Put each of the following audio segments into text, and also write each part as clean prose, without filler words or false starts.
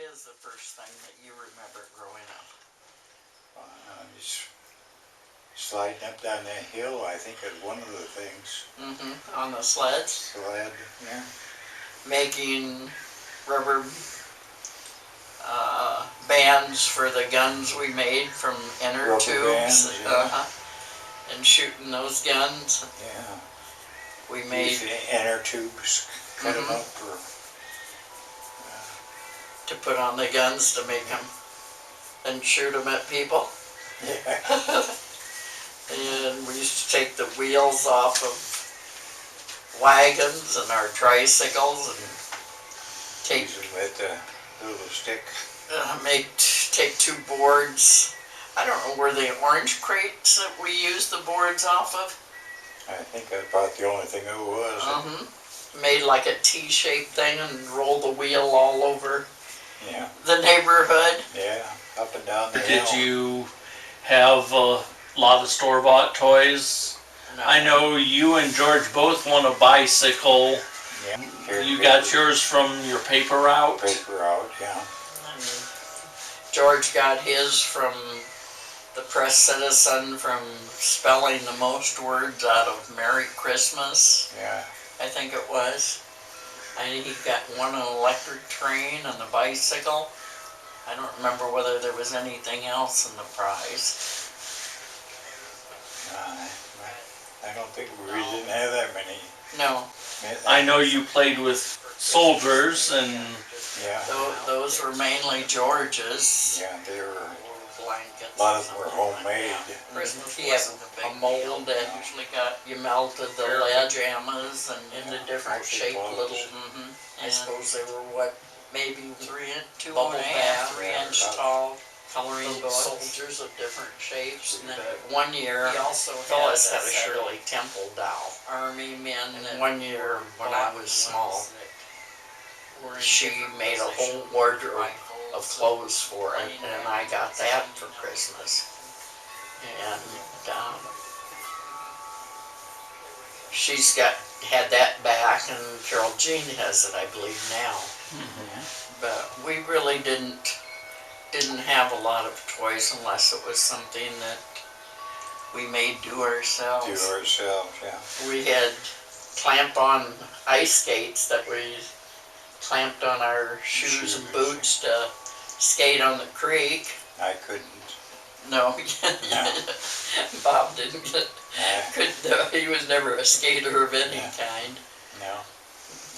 is the first thing that you remember growing up? Just sliding up down that hill, I think, is one of the things. On the sleds? Sled, yeah. Making rubber bands for the guns we made from inner Rubber tubes. bands, yeah. And shooting those guns. Yeah. We made Use the inner tubes, cut them up, or to put on the guns to make them and shoot them at people. yeah. And we used to take the wheels off of wagons and our tricycles and take Use them with a little stick. take two boards. I don't know, were they orange crates that we used the boards off of? I think that's about the only thing it was. Made like a T-shaped thing and rolled the wheel all over Yeah. the neighborhood. Yeah, up and down the hill. Did you have a lot of store-bought toys? No. I know you and George both want a bicycle. Yeah. You got yours from your paper route? Paper route, yeah. George got his from the Press Citizen, from spelling the most words out of Merry Christmas, Yeah. I think it was. And he got one an electric train and the bicycle. I don't remember whether there was anything else in the prize. I don't think we really didn't have that many. No. I know you played with soldiers and Yeah. Those were mainly George's. Yeah, they were. Blankets. A lot of them were homemade. He had a mold that usually you melted the lead pajamas and into different shaped little. I suppose they were what, maybe 2.5, 3-inch tall coloring books. Soldiers of different shapes. And then one year, Phyllis had a Shirley Temple doll. Army men. And one year, when I was small, she made a whole wardrobe of clothes for it, and I got that for Christmas. And she's had that back, and Carol Jean has it, I believe, now. But we really didn't have a lot of toys unless it was something that we made do ourselves. Do ourselves, yeah. We had clamp-on ice skates that we clamped on our shoes and boots to skate on the creek. I couldn't. No, No. Bob didn't. He was never a skater of any kind. No.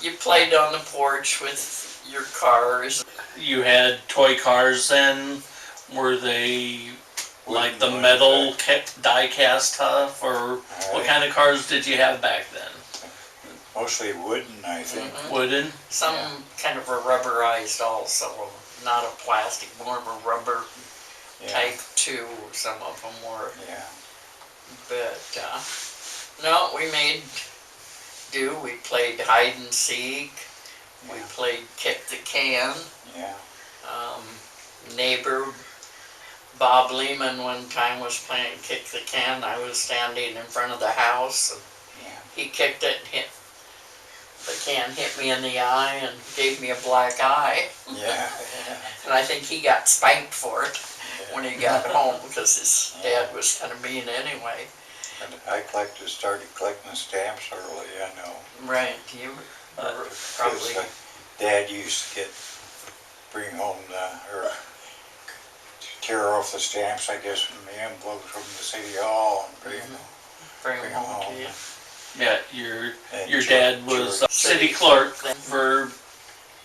You played on the porch with your cars. you had toy cars then. Were they like the metal die cast stuff, or what kind of cars did you have back then? Mostly wooden, I think. Wooden? Some kind of a rubberized also, not a plastic, more of a rubber type too, some of them were. Yeah. But, no, we made do. We played hide and seek. We played kick the can. Yeah. Neighbor Bob Lehman one time was playing kick the can. I was standing in front of the house, and he kicked it and the can hit me in the eye and gave me a black eye. Yeah. And I think he got spanked for it when he got home, because his dad was kind of mean anyway. And I started collecting stamps early, I know. Right, you were probably. Dad used to bring home or tear off the stamps, I guess, from the envelopes from the city hall and bring them home to you. Yeah, your dad was a city clerk for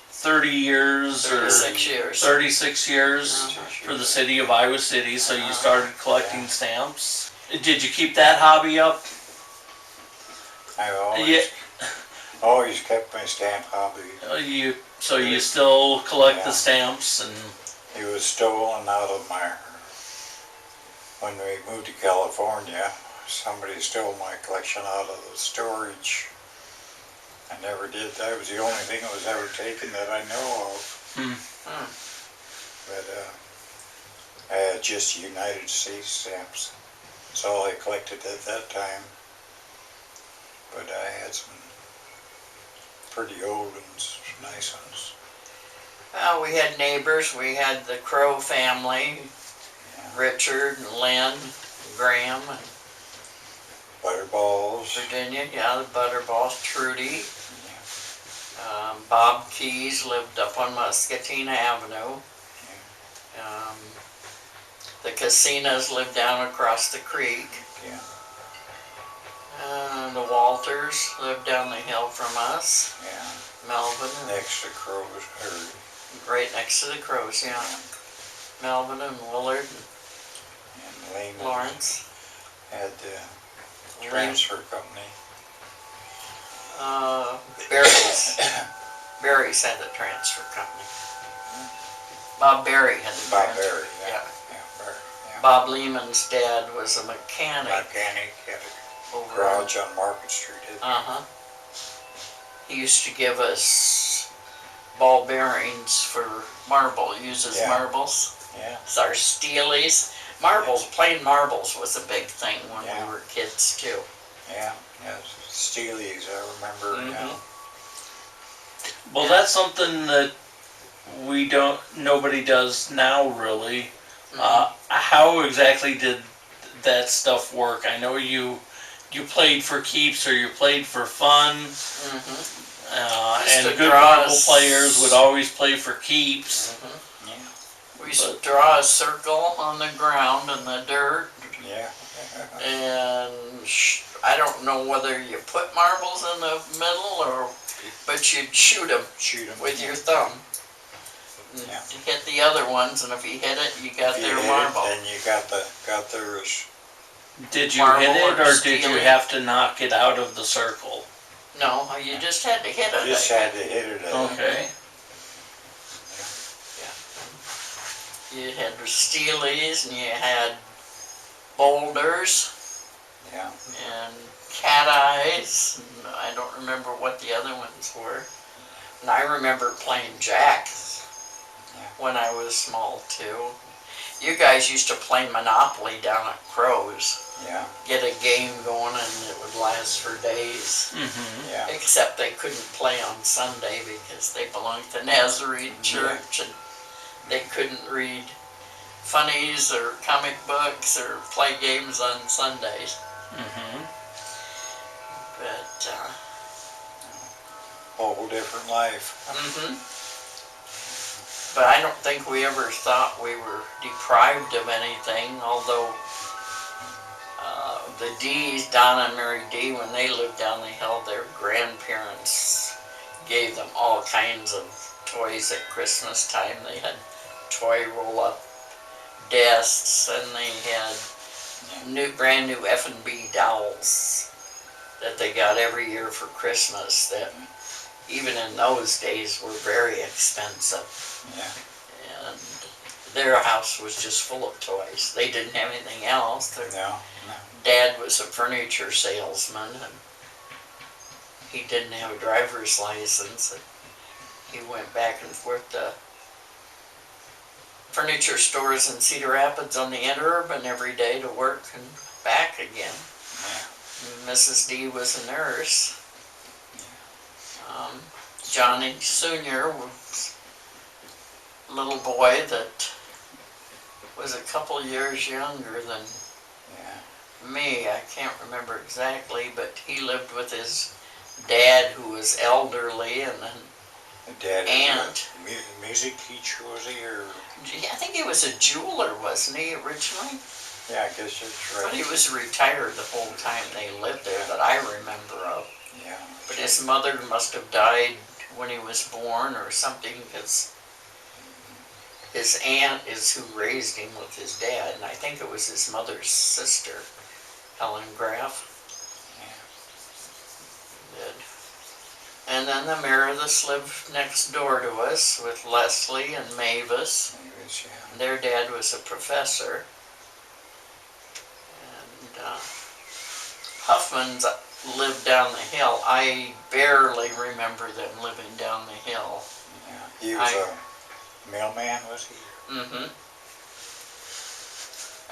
30 years or 36 years for the city of Iowa City, so you started collecting stamps. Did you keep that hobby up? I always kept my stamp hobby. So you still collect the stamps? And it was stolen out of when we moved to California. Somebody stole my collection out of the storage. I never did. That was the only thing that was ever taken that I know of. But I had just United States stamps. That's all I collected at that time. But I had some pretty old ones, nice ones. Well, we had neighbors. We had the Crow family, Yeah. Richard and Lynn, Graham, and Butterballs. Virginia. Yeah, the Butterballs, Trudy. Yeah. Bob Keys lived up on Muscatine Avenue. The Casinas lived down across the creek. Yeah. The Walters lived down the hill from us. Yeah. Melvin. Next to Crows. Right next to the Crows, yeah. Melvin and Willard And Lehman and Lawrence. had the transfer company. Barry's. Barry's had the transfer company. Bob Barry had the Bob transfer. Berry, yeah. Yeah. Yeah, Berry, yeah. Bob Lehman's dad was a mechanic. Mechanic had a over garage on Market Street. Uh-huh. He used to give us ball bearings for marble, uses Yeah. marbles. Yeah. It's our steelies. Marbles, plain marbles was a big thing when Yeah. we were kids too. Yeah. Yeah. Steelies, I remember now. Well, that's something that nobody does now really. How exactly did that stuff work? I know you played for keeps or you played for fun. And good marble players would always play for keeps. Yeah. We used to draw a circle on the ground in the dirt. Yeah. And I don't know whether you put marbles in the middle but you'd shoot them with your thumb. Yeah. To hit the other ones, and if you hit it, you got their marble. Then you got theirs. Did you hit it, or did you have to knock it out of the circle? No, you just had to hit it. You just had to hit it. Okay. You had steelies, and you had boulders. Yeah. And cat eyes. And I don't remember what the other ones were. And I remember playing jacks when I was small too. You guys used to play Monopoly down at Crow's. Yeah. Get a game going and it would last for days. Yeah. Except they couldn't play on Sunday because they belonged to Nazarene Church and they couldn't read funnies or comic books or play games on Sundays. But whole different life. But I don't think we ever thought we were deprived of anything, although the D's, Donna and Mary D, when they lived down the hill, their grandparents gave them all kinds of toys at Christmas time. They had toy roll-up desks, and they had brand new F&B dolls that they got every year for Christmas that even in those days were very expensive. Yeah. And their house was just full of toys. They didn't have anything else. Their dad was a furniture salesman, and he didn't have a driver's license. And he went back and forth to furniture stores in Cedar Rapids on the Interurban every day to work and back again. And Mrs. D was a nurse. Johnny Sr. was a little boy that was a couple years younger than me. I can't remember exactly, but he lived with his dad who was elderly and an aunt. Music teacher, was he? Or? I think he was a jeweler, wasn't he, originally? Yeah, I guess that's right. But he was retired the whole time they lived there that I remember of. Yeah. But his mother must have died when he was born or something, because his aunt is who raised him with his dad, and I think it was his mother's sister, Helen Graff. And then the Merediths lived next door to us with Leslie and Mavis. Their dad was a professor. And Huffman's lived down the hill. I barely remember them living down the hill. Yeah. He was a mailman, was he?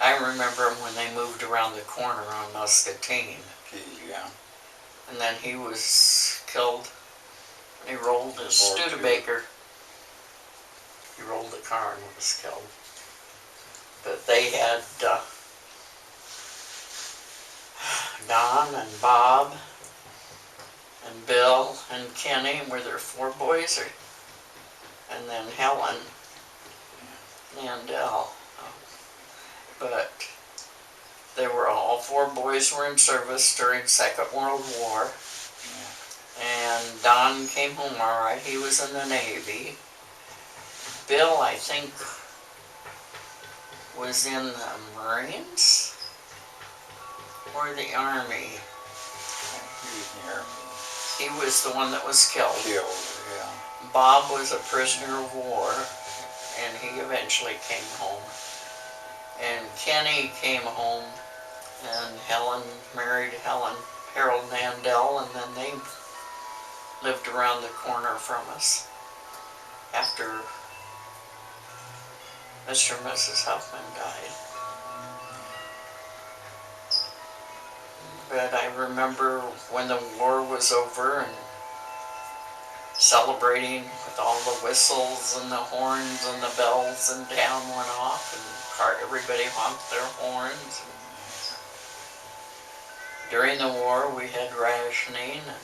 I remember him when they moved around the corner on Muscatine. Yeah. And then he was killed. He rolled a Studebaker. He rolled the car and was killed. But they had Don and Bob and Bill and Kenny were their 4 boys, and then Helen Mandel. But they were all 4 boys were in service during Second World War. And Don came home all right. He was in the Navy. Bill, I think, was in the Marines or the Army. He was the one that was killed. Bob was a prisoner of war, and he eventually came home. And Kenny came home, and Helen married Harold Mandel, and then they lived around the corner from us after Mr. and Mrs. Huffman died. But I remember when the war was over and celebrating with all the whistles and the horns and the bells, and town went off and everybody honked their horns. During the war we had rationing and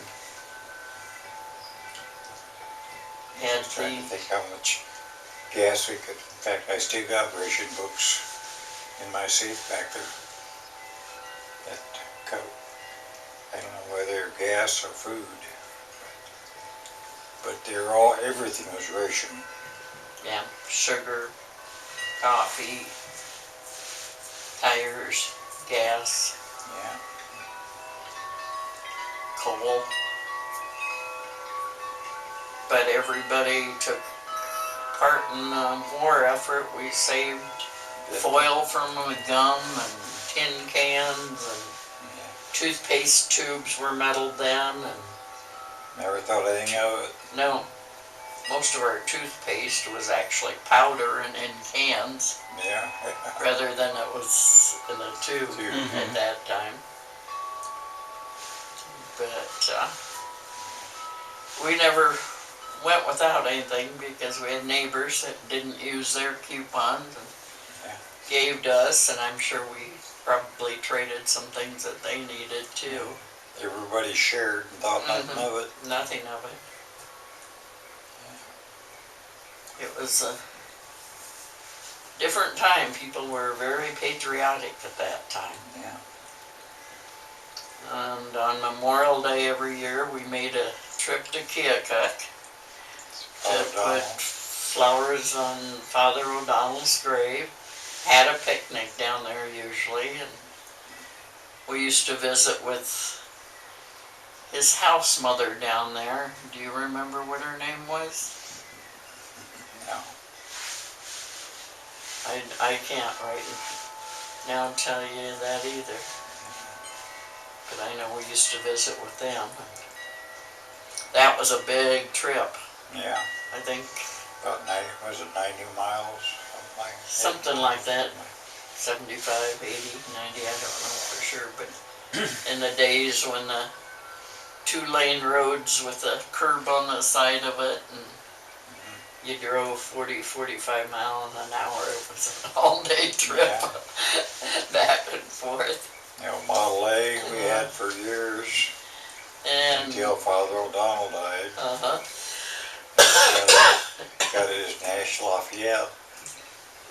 I'm trying to think how much gas we could. In fact, I still got ration books in my safe back there. That coat. I don't know whether they're gas or food, but everything was ration. Yeah, sugar, coffee, tires, gas, coal. But everybody took part in the war effort. We saved foil from gum and tin cans, and toothpaste tubes were metal then. And never thought anything of it. No. Most of our toothpaste was actually powder and in cans. Rather than it was in a tube at that time. But we never went without anything because we had neighbors that didn't use their coupons and gave to us, and I'm sure we probably traded some things that they needed too. Everybody shared and thought nothing of it. Nothing of it. It was a different time. People were very patriotic at that time. And on Memorial Day every year we made a trip to Keokuk to put flowers on Father O'Donnell's grave. Had a picnic down there usually, and we used to visit with his house mother down there. Do you remember what her name was? No. I can't right now tell you that either. But I know we used to visit with them. That was a big trip. I think. About 90, was it 90 miles? Something like that. 75, 80, 90, I don't know for sure. But in the days when the 2-lane roads with a curb on the side of it, and you drove 40, 45 miles an hour, it was an all-day trip back and forth. Model A we had for years until Father O'Donnell died. Got it as Nash Lafayette.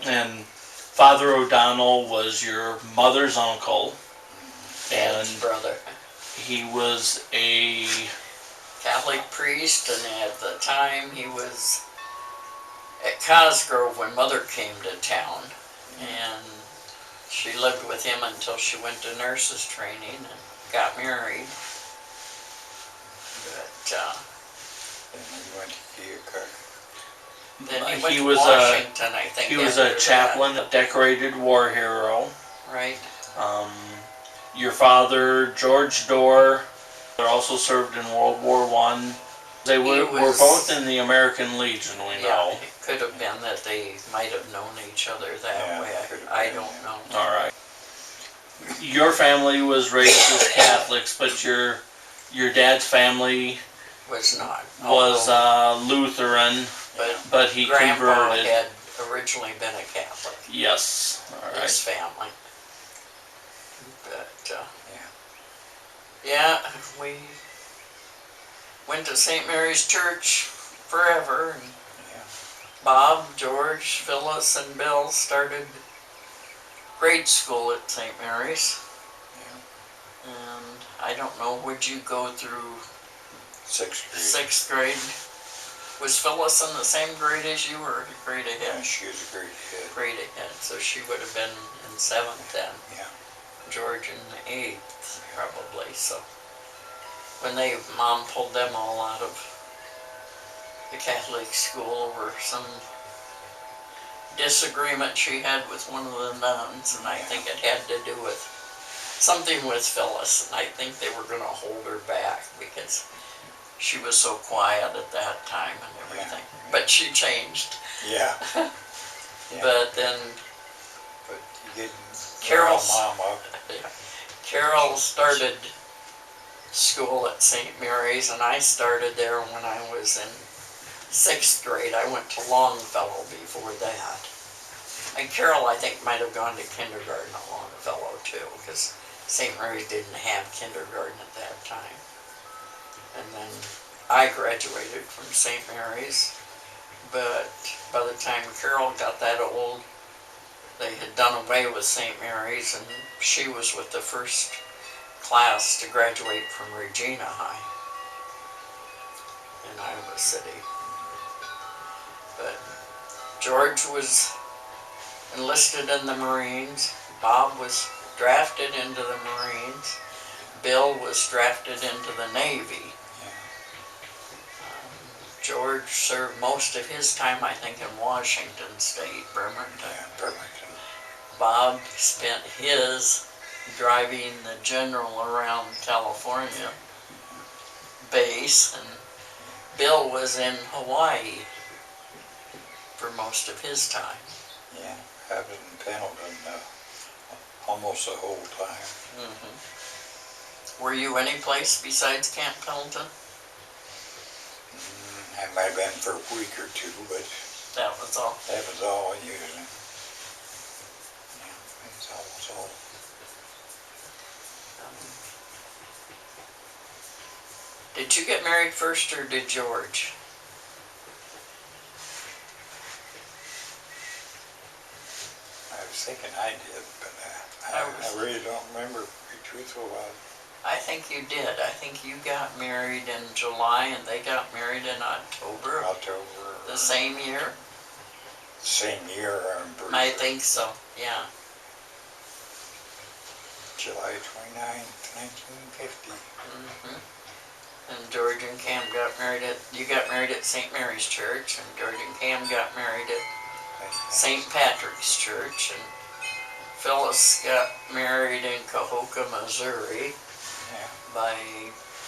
And Father O'Donnell was your mother's uncle. Dad's brother. He was a Catholic priest, and at the time he was at Cosgrove when Mother came to town. And she lived with him until she went to nurses training and got married. But and then he went to Keokuk. Then he went to Washington, I think. He was a chaplain, a decorated war hero. Right. Your father, George Dohrer, also served in World War I. They were both in the American Legion, we know. It could have been that they might have known each other that way. I don't know. All right. Your family was raised as Catholics, but your dad's family Was not. was Lutheran, but he Grandpa converted. had originally been a Catholic. Yes, all right. His family. But yeah, we went to St. Mary's Church forever. And Bob, George, Phyllis, and Bill started grade school at St. Mary's. And I don't know, would you go through 6th grade? 6th grade? Was Phyllis in the same grade as you or a grade ahead? Yeah, she was a grade ahead. Grade ahead, so she would have been in 7th then. Yeah. George in 8th, probably. So when Mom pulled them all out of the Catholic school over some disagreement she had with one of the nuns, and I think it had to do with something with Phyllis, and I think they were going to hold her back because she was so quiet at that time and everything. Yeah. But she changed. Yeah. But then but you didn't Mom up. Carol started school at St. Mary's, and I started there when I was in 6th grade. I went to Longfellow before that. And Carol, I think, might have gone to kindergarten at Longfellow too, because St. Mary's didn't have kindergarten at that time. And then I graduated from St. Mary's, but by the time Carol got that old, they had done away with St. Mary's, and she was with the first class to graduate from Regina High in Iowa City. But George was enlisted in the Marines. Bob was drafted into the Marines. Bill was drafted into the Navy. George served most of his time, I think, in Washington State, Bremerton. Yeah, Bremerton. Bob spent his driving the general around California base, and Bill was in Hawaii for most of his time. Yeah, I was in Pendleton almost the whole time. Mm-hmm. Were you any place besides Camp Pendleton? I might have been for a week or two, but that was all. That was all usually. Yeah, that was all. Did you get married first, or did George? I was thinking I did, but I really don't remember, to be truthful about it. I think you did. I think you got married in July and they got married in October. October. The same year? Same year, I'm pretty I sure. think so, yeah. July 29th, 1950. Mm-hmm. And George and Cam got married you got married at St. Mary's Church, and George and Cam got married at St. Patrick's Church, and Phyllis got married in Cahokia, Missouri. Yeah. By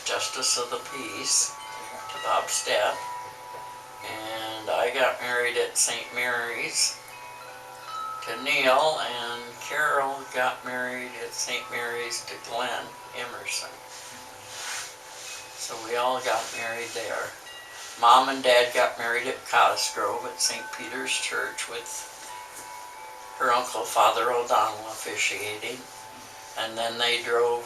Justice of the Peace to Bob Stepp, and I got married at St. Mary's to Neil, and Carol got married at St. Mary's to Glenn Emerson. So we all got married there. Mom and Dad got married at Cosgrove at St. Peter's Church with her uncle Father O'Donnell officiating, and then they drove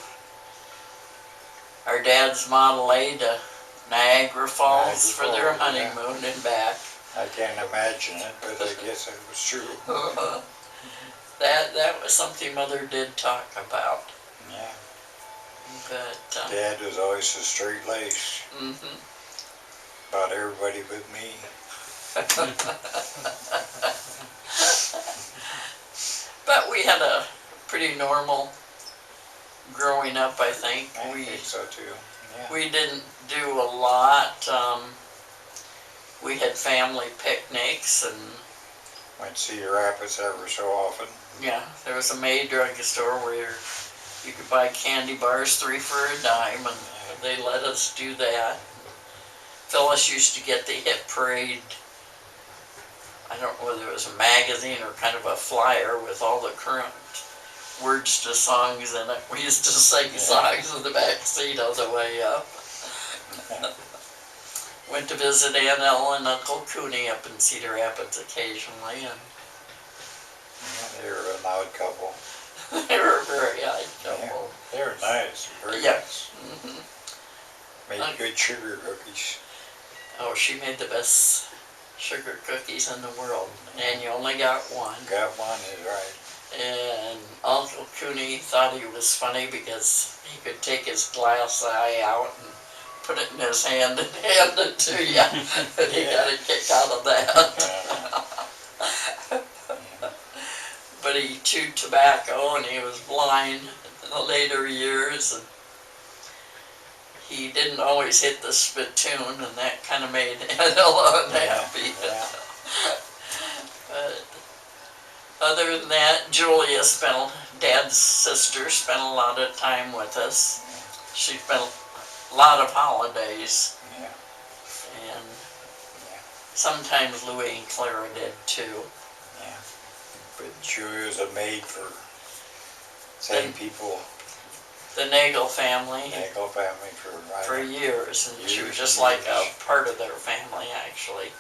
our dad's Model A to Niagara Falls for their honeymoon and back. I can't imagine it, but I guess it was true. That was something Mother did talk about. Yeah. But Dad was always so straight-laced. Mm-hmm. About everybody but me. But we had a pretty normal growing up, I think. I think so too. Yeah. We didn't do a lot. We had family picnics and went to Cedar Rapids ever so often. Yeah, there was a May drugstore where you could buy candy bars 3 for a dime, and they let us do that. Phyllis used to get the hit parade. I don't know whether it was a magazine or kind of a flyer with all the current words to songs in it. We used to sing songs in the back seat on the way up. went to visit Aunt Ella and Uncle Cooney up in Cedar Rapids occasionally, and Yeah, they were an odd couple. they were very odd couple. They were nice, very Yeah. nice. Made good sugar cookies. Oh, she made the best sugar cookies in the world, and you only got one. Got one, is right. And Uncle Cooney thought he was funny because he could take his glass eye out and put it in his hand and hand it to you, and he got a kick out of that. But he chewed tobacco and he was blind in the later years, and he didn't always hit the spittoon, and that kind of made Ella unhappy. Yeah. But other than that, Julia Dad's sister, spent a lot of time with us. She spent a lot of holidays, Yeah. and sometimes Louie and Clara did too. Yeah. But Julia was a maid for same people, The Nagel family, Nagel family for years, and she was Years just and like a years. part of their family, actually.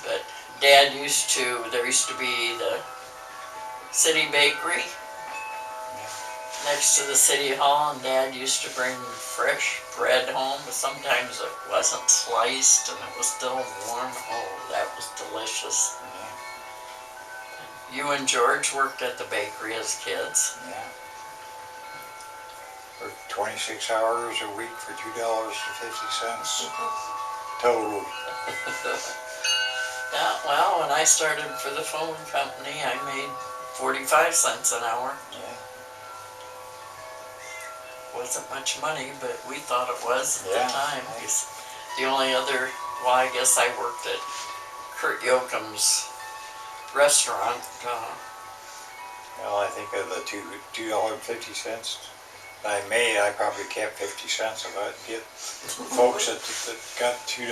But Dad there used to be the city bakery next to the city hall, and Dad used to bring fresh bread home, but sometimes it wasn't sliced and it was still warm. Oh, that was delicious. You and George worked at the bakery as kids. Yeah. Worked 26 hours a week for $2.50 total. Yeah, well, when I started for the phone company, I made 45 cents an hour. Yeah. Wasn't much money, but we thought it was at Yeah. the time. The only other, well, I guess I worked at Kurt Yoakum's restaurant. Well, I think of the $2.50 I made, I probably kept 50 cents of it. Get folks that got $2.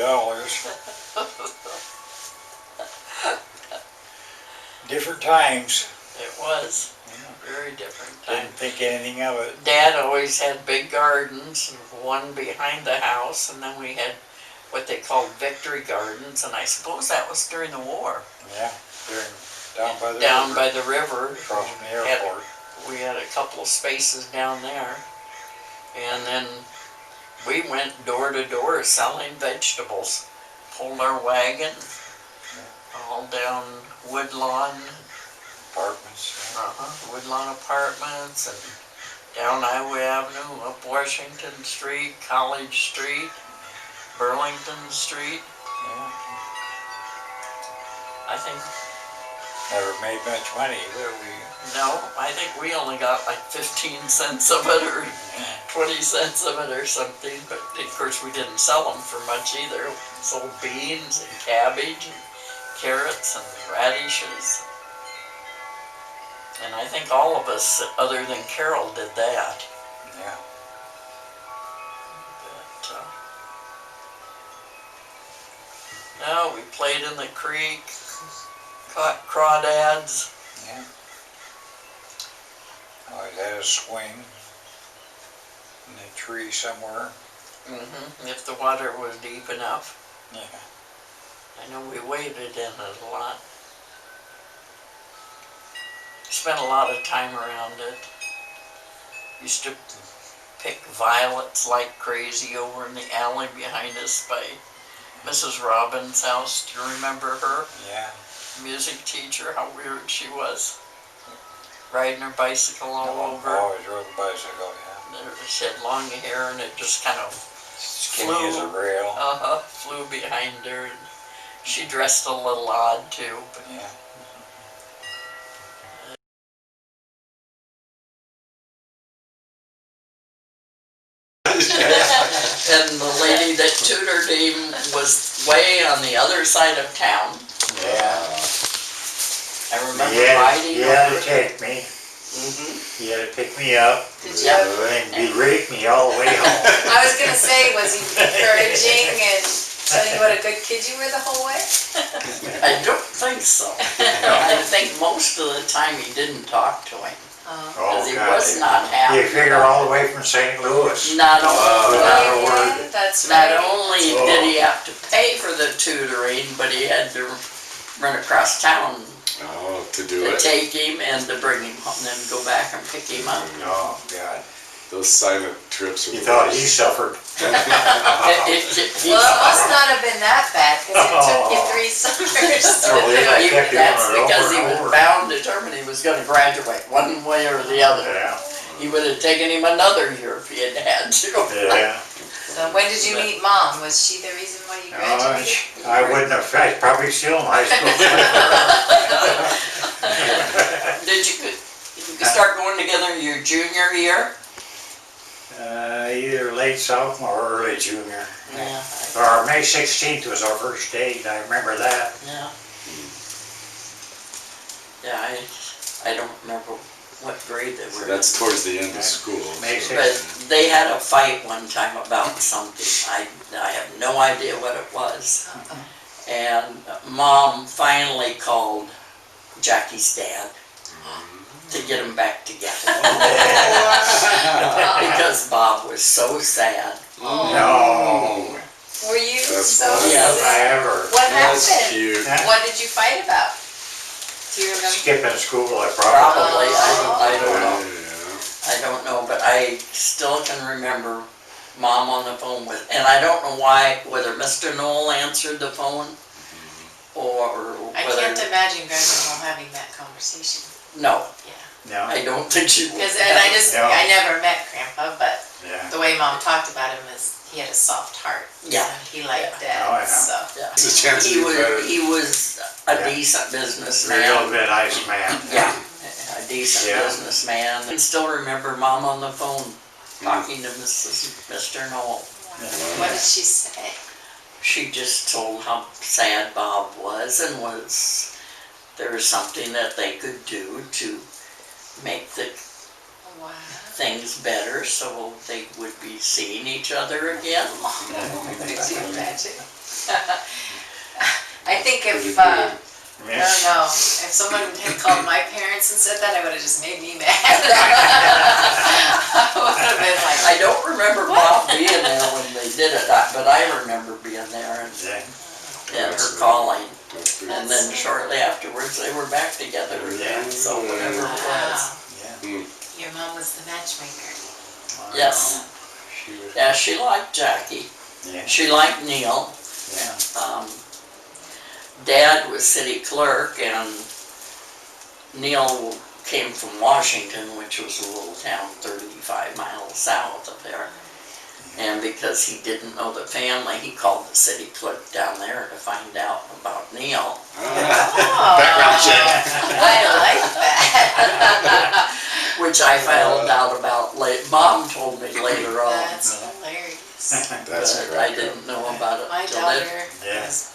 Different times. It was very different time. Didn't think anything of it. Dad always had big gardens, one behind the house, and then we had what they called Victory Gardens, and I suppose that was during the war. Yeah, down by the Down river. by the river. Across from the airport. We had a couple of spaces down there, and then we went door to door selling vegetables. Pulled our wagon all down Woodlawn. Apartments. Woodlawn Apartments, and down Iowa Avenue, up Washington Street, College Street, Burlington Street. Yeah. I think, Never made much money, but no, I think we only got like 15 cents of it or 20 cents of it or something, but of course we didn't sell them for much either. We sold beans and cabbage and carrots and radishes. And I think all of us, other than Carol, did that. yeah. But, no, we played in the creek, caught crawdads. Yeah. Always had a swing in a tree somewhere. If the water was deep enough. Yeah. I know we waded in it a lot. Spent a lot of time around it. Used to pick violets like crazy over in the alley behind us by Mrs. Robbins' house. Do you remember her? Yeah. Music teacher, how weird she was. Riding her bicycle all over. Always rode a bicycle, yeah. She had long hair and it just kind of Skinny as a rail. flew behind her. She dressed a little odd too. But Yeah. and the lady that tutored him was way on the other side of town. Yeah. I remember riding He had over. to take me. Mhm. He had to pick me up Yeah. and berate me all the way home. I was gonna say, was he encouraging and telling you what a good kid you were the whole way? I don't think so. I think most of the time he didn't talk to him. Because he God. was not happy. You figure all the way from St. Louis. Not Without only, a word. Yeah, that's not right. only did he have to pay for the tutoring, but he had to run across town Oh, to do to it. take him and to bring him home, and then go back and pick him up. Oh, God. Those silent trips are You the thought he worst. suffered. Well, it must not have been that bad, because it took you 3 summers to Oh, do yeah. it. kept doing That's it over because he and was over. bound, determined he was gonna graduate one way or the other. Yeah, He would have taken him another year if he had had to. yeah. So when did you meet Mom? Was she the reason why you graduated? I wouldn't have, I'd probably still in high school. Did you start going together your junior year? Either late sophomore or early junior. Yeah. Or May 16th was our first date, I remember that. Yeah. Yeah, I don't remember what grade they So were that's in. towards the end of school. May so- But they had a fight one time about something. I have no idea what it was. And Mom finally called Jackie's dad to get them back together. Because Bob was so sad. No, Were you That's so funny. never sad? ever. What That's happened? cute. What did you fight about? Do you remember? Skipping school, I probably. Probably, I don't know. Yeah. I don't know, but I still can remember Mom on the phone with, and I don't know why, whether Mr. Knoll answered the phone or I whether, can't imagine Grandma having that conversation. no, No, I don't think she would. Because, and Yeah. I never met Grandpa, but yeah. the way Mom talked about him is he had a soft heart. Yeah. And he liked Oh, Dad, yeah. so. Yeah. It's a chance to He do better. was a Yeah. decent Real businessman. bit nice man. Yeah, a decent Yeah. businessman. I can still remember Mom on the phone talking to Mr. Knoll. What did she say? She just told how sad Bob was and there was something that they could do to make the Wow. things better so they would be seeing each other again. Did you imagine? I think if, Pretty I good. don't know, if someone had called my parents and said that, it would have just made me mad. I would have been like, I don't remember Bob being there when they did it, but I remember being there and her calling. That's pretty And then shortly afterwards, they were back together again, so whatever it was. wow, Yeah. your mom was the matchmaker. Yes, She was- yeah, she liked Jackie. Yeah, She liked Neil. yeah. Dad was city clerk and Neil came from Washington, which was a little town 35 miles south of there. And because he didn't know the family, he called the city clerk down there to find out about Neil. Background check. I like that. Which I found out about late. Mom told me later on. That's hilarious. That's But I correct. didn't know about it My till daughter Yeah. is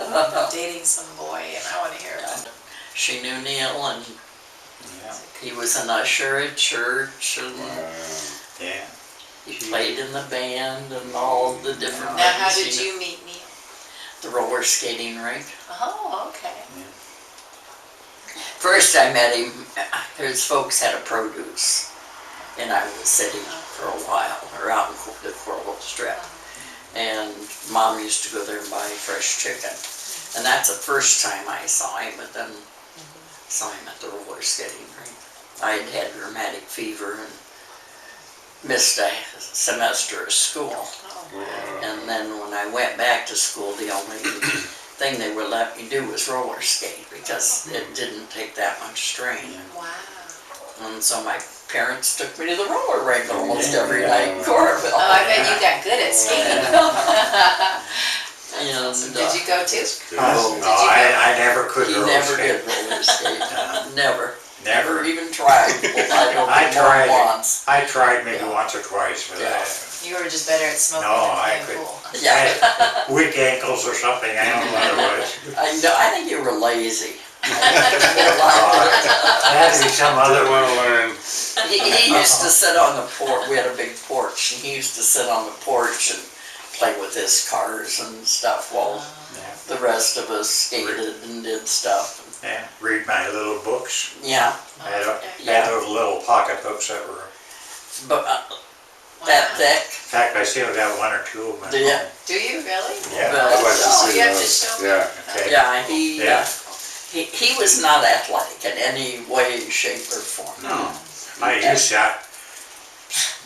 dating some boy and I want to hear about it. She knew Neil and Yeah. he was an usher at church and Yeah. he played in the band and all the different Now, how things. did you meet Neil? The roller skating rink. Oh, okay. First I met him, his folks had a produce in Iowa City for a while, or out in the Coral Strip. And Mom used to go there and buy fresh chicken. And that's the first time I saw him, but then saw him at the roller skating rink. I had had rheumatic fever and missed a semester of school. Oh, And then when I went back to school, the only thing they would let me do was roller skate because it didn't take that much strain. wow. And so my parents took me to the roller rink almost every night in Coralville. Oh, I bet you got good at skating. And Did you go too? Oh, No, I never could he roller never skate. did roller skate. Never. Never. Never even tried. I don't I think more tried. than once. I tried maybe once or twice, but Yeah. You were just better at smoking No, than I playing could- pool. I Yeah. had weak ankles or something, I don't know what it was. I think you were lazy. Had to be some other I one. want to learn. He used to sit on the porch, we had a big porch, and he used to sit on the porch and play with his cars and stuff while the rest of us skated and did stuff. and read my little books. Yeah, I had, Yeah. those little pocket books that were, but that thick. in fact, I still got one or two of them. Do you? Do you really? Yeah. But- I'd like to Oh, see you have to those. show me. Yeah. Okay. Yeah, Yeah. he was not athletic in any way, shape, or form. No, I used to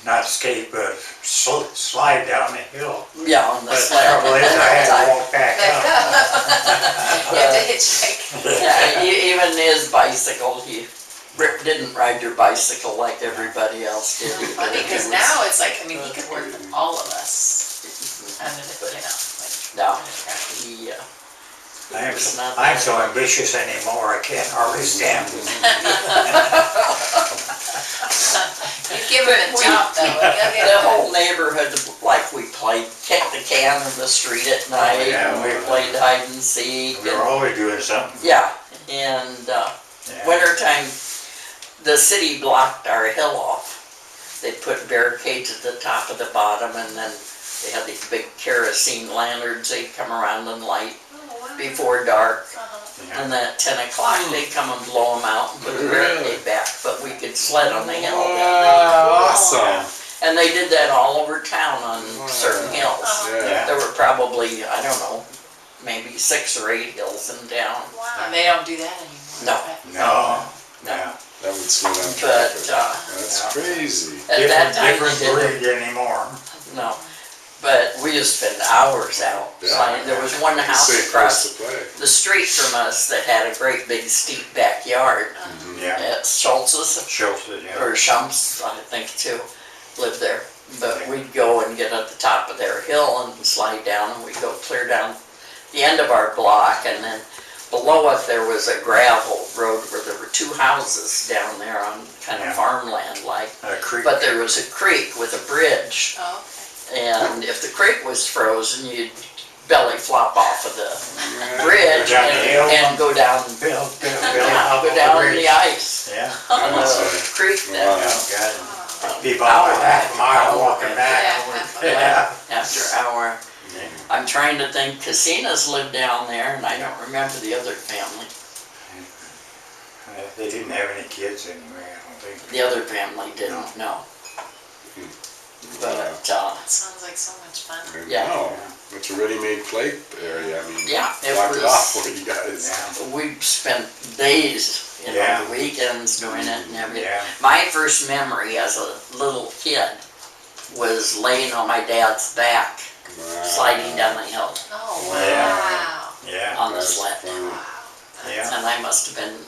not skate, but slide down the hill. Yeah, on the But the sled. trouble is, I had to walk back Back up. up. You have to hitchhike. Yeah, even his bicycle, he didn't ride your bicycle like everybody else did. Funny, He because was- now it's like, I mean, he could work with all of us. And, you know, No, like, he, I'm was not I'm that- so ambitious anymore, I can't hardly stand. you give him a job though, and he'll the get whole neighborhood, like we played, kick the can in the street at night, yeah, and we we- played hide and seek. We were and- always doing something. Yeah, and Yeah. wintertime, the city blocked our hill off. They put barricades at the top of the bottom, and then they had these big kerosene lanterns they'd come around and light before dark. Yeah. And then at 10 o'clock, they'd come and blow them out and put the barricade back, but we could sled on the hill. Awesome. And they did that all over town on certain hills. Yeah. There were probably, I don't know, maybe 6 or 8 hills in town. And they don't do that anymore. No. No, no. That would slow down But traffic. That's Yeah. crazy. at that time, Different they did it. breed anymore. No, but we used to spend hours out. Yeah. There was one house Safe place across to play. the street from us that had a great big steep backyard. Yeah. At Schultz's, Shows it, yeah. or Shumps, I think too, lived there. But we'd go and get at the top of their hill and slide down, and we'd go clear down the end of our block, and then below us there was a gravel road where there were 2 houses down there on kind of Yeah. farmland like. A creek. But there was a creek with a bridge. Oh, And if the creek was frozen, you'd belly flop off of the Yeah. bridge Down the hill. and go down, Bill, up go on down the the bridge. ice Yeah. on the That's creek then. Wow. Yeah, oh. God. People about half a mile walking back. Yeah. Yeah. After hour. I'm trying to think, Casinas lived down there, and I don't remember the other family. They didn't have any kids anyway, I don't think. The other family didn't, no. But, That sounds like so much fun. I Yeah. know. It's a ready-made play area. I mean, yeah, it block it off was, for you guys. Yeah. we spent days, Yeah. the weekends doing it and everything. Yeah. My first memory as a little kid was laying on my dad's back, Wow. sliding down the hill Oh, Yeah. wow. Yeah. on the That's sled. funny. Wow. Yeah. And I must have been,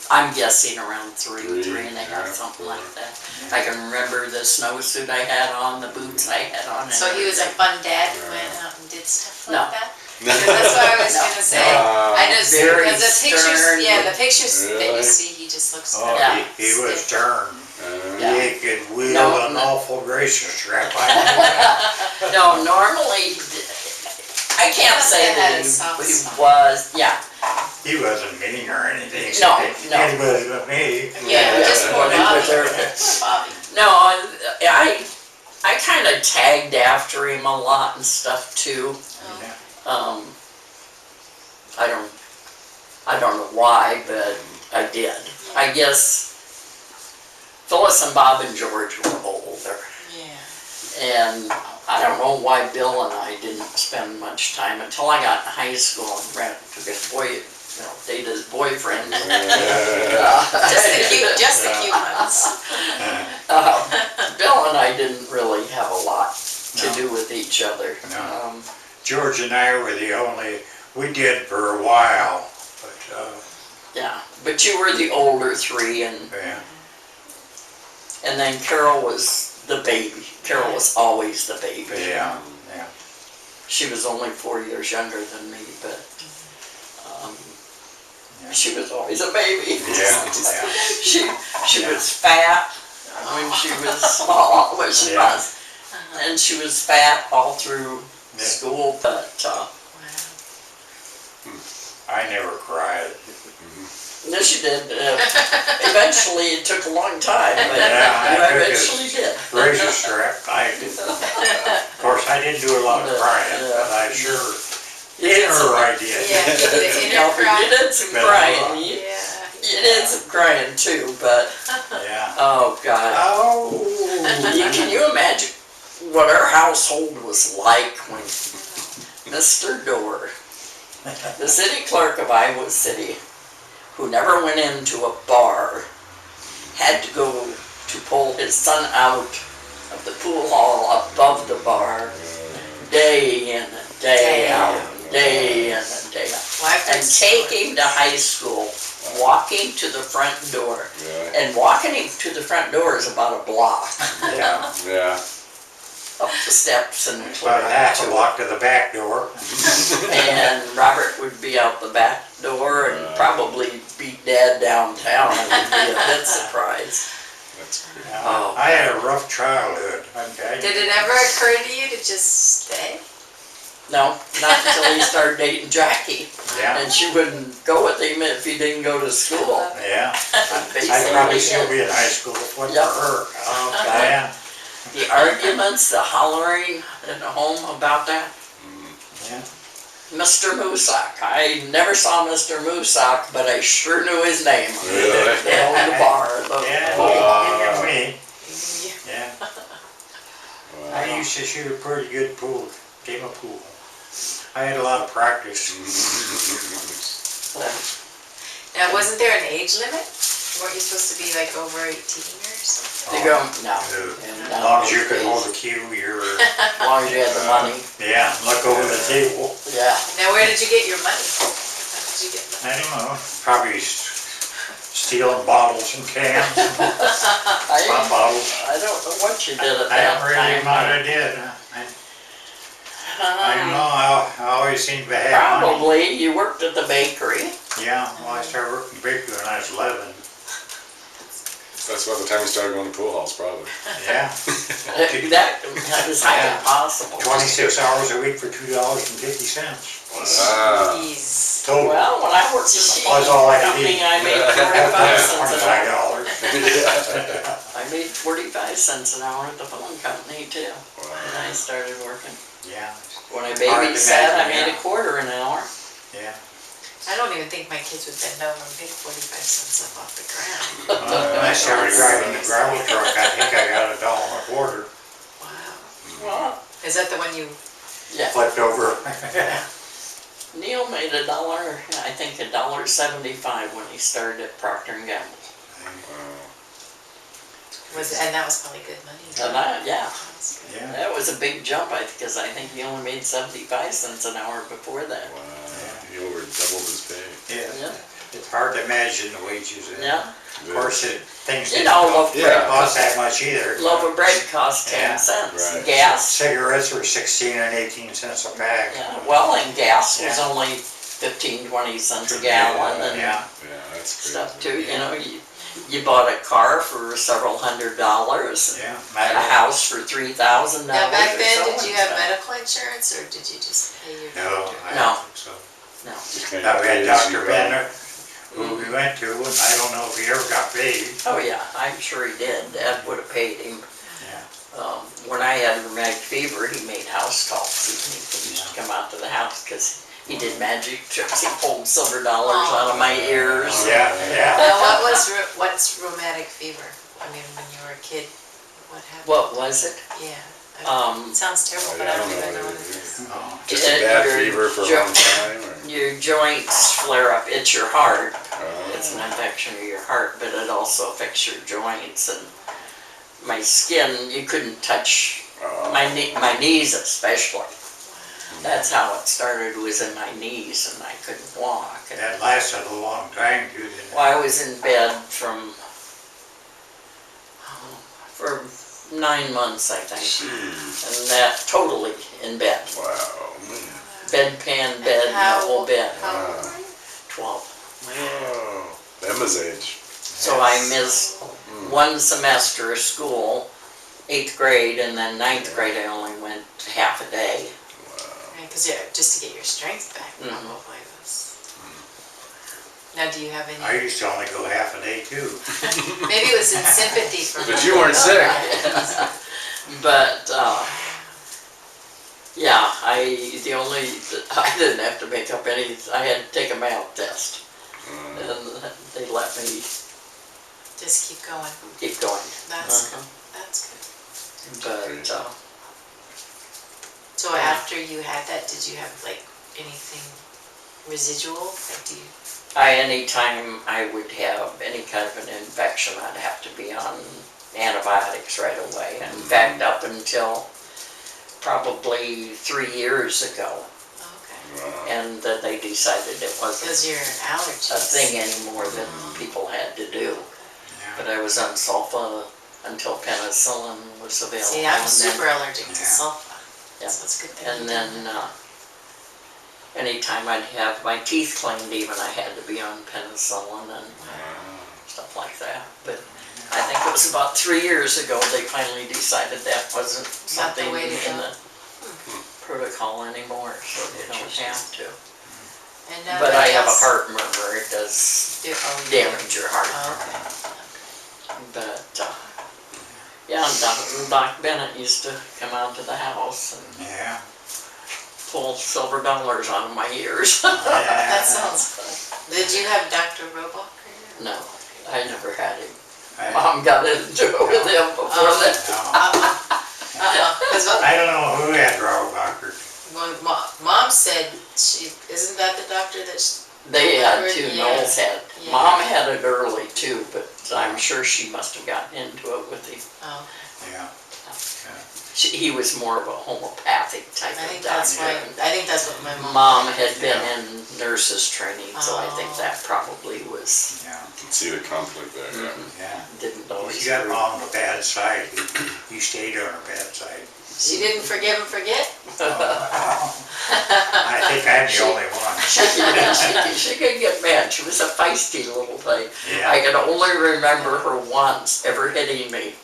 I'm guessing around three and a half, yeah, something 4. like that. I can remember the snowsuit I had on, the boots I had on. and So he was a everything. fun dad who went out and did stuff No. like that? That's what I was No. gonna say. I just, Very because the pictures, stern. yeah, the pictures that Really? you see, he just looks. Oh, Yeah. he was stern. Yeah. He could wield No, an no. awful gracious strap. I know that. No, normally, I can't say He that had a soft he spot. was, yeah. He wasn't mean or anything. No, He no. was with me. Yeah, just poor He Bobby. was there. Poor Bobby. No, I kind of tagged after him a lot and stuff too. Oh. I don't know why, but I did. I guess Phyllis and Bob and George were older, Yeah. and I don't know why Bill and I didn't spend much time until I got in high school and took his dated his boyfriend. Just the cute ones. Bill and I didn't really have a lot to No. do with each other. No. George and I were the only, we did for a while, but, Yeah, but you were the older 3, and yeah. then Carol was the baby. Carol was always the baby. Yeah, yeah. She was only 4 years younger than me, but Yeah. she was always a baby. Yeah, She was fat when she was small, when she Yeah. was, and she was fat all through Yeah. school. But I never cried. no, she did. Eventually, it took a long time, but Yeah, you I took eventually did. Gracious strap. Of course, I didn't do a lot of crying, but I sure Her idea. Yeah, the inner You cry. did some Better crying. Yeah. You did some crying too, but, Yeah. oh God. Oh. Can you imagine what our household was like when Mr. Dohrer, the city clerk of Iowa City, who never went into a bar, had to go to pull his son out of the pool hall above the bar day in and day out, day in and day out. Well, I've heard And take him to high school, walking to the front door. And walking him to the front door is about a block. Yeah. Yeah. Up the steps and About a half a block to the back door. and Robert would be out the back door and probably beat Dad downtown. I would be a bit surprised. That's great. Yeah. Oh. I had a rough childhood. Okay. Did it ever occur to you to just stay? No, not until he started dating Jackie. Yeah. And she wouldn't go with him if he didn't go to school. Yeah. Basically, I'd probably still be in high school if it wasn't Yep. for her. Oh, God. Yeah. The arguments, the hollering at home about that. Yeah. Mr. Moosock. I never saw Mr. Moosock, but I sure knew his name. Really? They owned the bar. Yeah. Wow. Me. Yeah. Yeah. Wow. I used to shoot a pretty good game of pool. I had a lot of practice. Now, wasn't there an age limit? Weren't you supposed to be like over 18 or something? They go, no. As long as you could hold the cue, you're, As long as you had the money. yeah, look over the table. Yeah. Now, where did you get your money? How did you get money? I don't know, probably stealing bottles and cans, pop bottles. I don't know what you did at I that don't really know what I time. did. I don't know, I always seemed to have money. Probably, you worked at the bakery. Yeah, well, I started working bakery when I was 11. That's about the time you started going to pool halls, probably. Yeah, That is highly possible. 26 hours a week for $2.50. Wow. Jeez. Total. Well, when I worked at the That's all I could company, eat. I made 45 cents an hour. $25. I made 45 cents an hour at the phone company too, when I started working. Yeah, When I Hard to babysat, I imagine, made a quarter an hour. yeah. I don't even think my kids would bend over and pick 45 cents up off the ground. When I started driving the gravel truck, I think I got $1.25. Wow. Well, Is that the one you, yeah. Flipped over. Neil made $1, I think $1.75 when he started at Procter & Gamble. and that was probably good money. Yeah, That's good. Yeah. that was a big jump, because I think he only made 75 cents an hour before that. Wow. He over doubled his pay. Yeah, Yeah. it's hard to imagine the wages. Yeah, Of course, things you didn't know, loaf Yeah. cost that much either. loaf of bread cost 10 Yeah, cents. right. Gas, Cigarettes were 16 and 18 cents a pack. yeah, well, and gas was Yeah. only 15, 20 cents a gallon and Yeah, Yeah, that's crazy. stuff too, you know, you bought a car for several $100, yeah. a house for $3,000. Now, back or then, so did you and have stuff. medical insurance, or did you just pay your No, doctor? I No. don't think so. No. Just kinda Now we had pays Dr. you, Bennett, who we went to, and I don't know if he ever got paid. Oh yeah, I'm sure he did. Dad would have paid him. Yeah. When I had rheumatic fever, he made house calls. He used to come out to the house because he did magic tricks. He pulled silver dollars out of my ears. Yeah, yeah. Now, what's rheumatic fever? I mean, when you were a kid, what happened? What was it? Yeah. Um, It sounds terrible, Oh, but yeah, I don't I even don't know know what what it it is. Oh, Just a bad your fever for a long time, or? Your joints flare up. It's your heart. Oh. It's an infection of your heart, but it also affects your joints and my skin. You couldn't touch Oh. my knees especially. That's how it started, was in my knees, and I couldn't walk. And, That lasted a long time too, didn't it? well, I was in bed for 9 months, I think, Jeez. and that totally in bed. Wow, man. Bedpan, bed, How the whole old- bed. How old were you? 12. Wow. Emma's age. So I missed one semester of school, 8th grade, and then 9th grade I only went half a day. Because just to get your strength back, Mhm. probably was. Now, do you have I any? used to only go half a day too. Maybe it was in sympathy for. But you weren't sick. But, yeah, I I didn't have to make up any, I had to take a mouth test. And they let me Just keep going. keep going. That's Uh-huh. That's good. But, So after you had that, did you have like anything residual? Like do you? anytime I would have any kind of an infection, I'd have to be on antibiotics right away. In fact, up until probably 3 years ago, Okay. and that they decided it wasn't Because you're allergies. a thing anymore that people had to do. But I was on sulfa until penicillin was available. See, I'm and super allergic to Yeah. sulfa. Yeah. So it's a good thing. And then, anytime I'd have my teeth cleaned even, I had to be on penicillin and stuff like that. But I think it was about 3 years ago, they finally decided that wasn't Not the something way to in go. the protocol anymore, so you don't have to. And But I nobody have a else heart murmur, it does do- oh, you do? damage your heart. Oh, okay. But, yeah, Doc Bennett used to come out to the house and Yeah. pull silver dollars out of my ears. That sounds fun. Did you have Dr. Roebuck? No, I never had him. I Mom got into it with him before that. Because I don't know who had Roebuck. Mom said isn't that the doctor that? They had two, Yeah. Knowles had. Yeah. Mom had it early too, but I'm sure she must have gotten into it with him. Oh, Yeah. He was more of a homeopathic type I of think that's doctor. why. I think that's what my mom. Mom had been in nurses training, so I think Oh. that probably was, Yeah. You can see the conflict there, yeah. Yeah. didn't Well, always. she got agree. on the bad side. He stayed on her bad side. She didn't forgive and forget. I think I'm the only one. She could get mad. She was a feisty little thing. Yeah. I can only remember her once ever hitting me.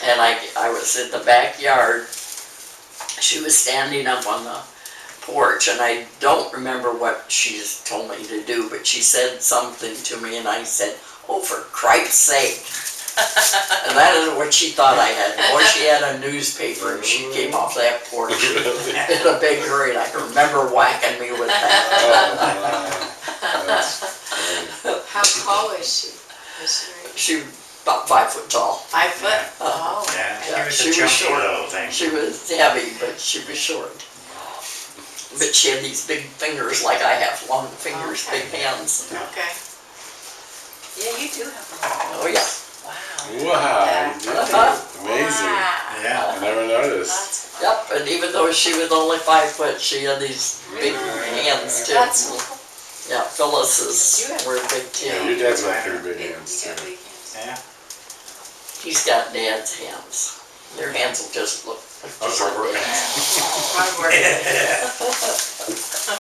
And I was in the backyard. She was standing up on the porch, and I don't remember what she told me to do, but she said something to me, and I said, "Oh, for Christ's sake." And that is what she thought I had. Boy, she had a newspaper, and she came off that porch in a big hurry, and I can remember whacking me with that. That's funny. How tall is she? Was she very- She was about 5 foot tall. 5 foot? Yeah. Oh. Yeah, Yeah, she she was a was chunky short. little thing. She was heavy, but she was short. But she had these big fingers like I have, long fingers, Okay. big hands. Okay. Yeah, you do have a Oh, yeah. Wow. Wow, you did it. Amazing. Wow. Yeah. I never noticed. That's fun. Yep, and even though she was only 5 foot, she had these big hands too. That's cool. Yeah, Phyllis's were big Yeah, too. your dad's got pretty big You hands got too. big hands. Yeah. He's got dad's hands. Their hands will just look. Those are working hands. Hard work.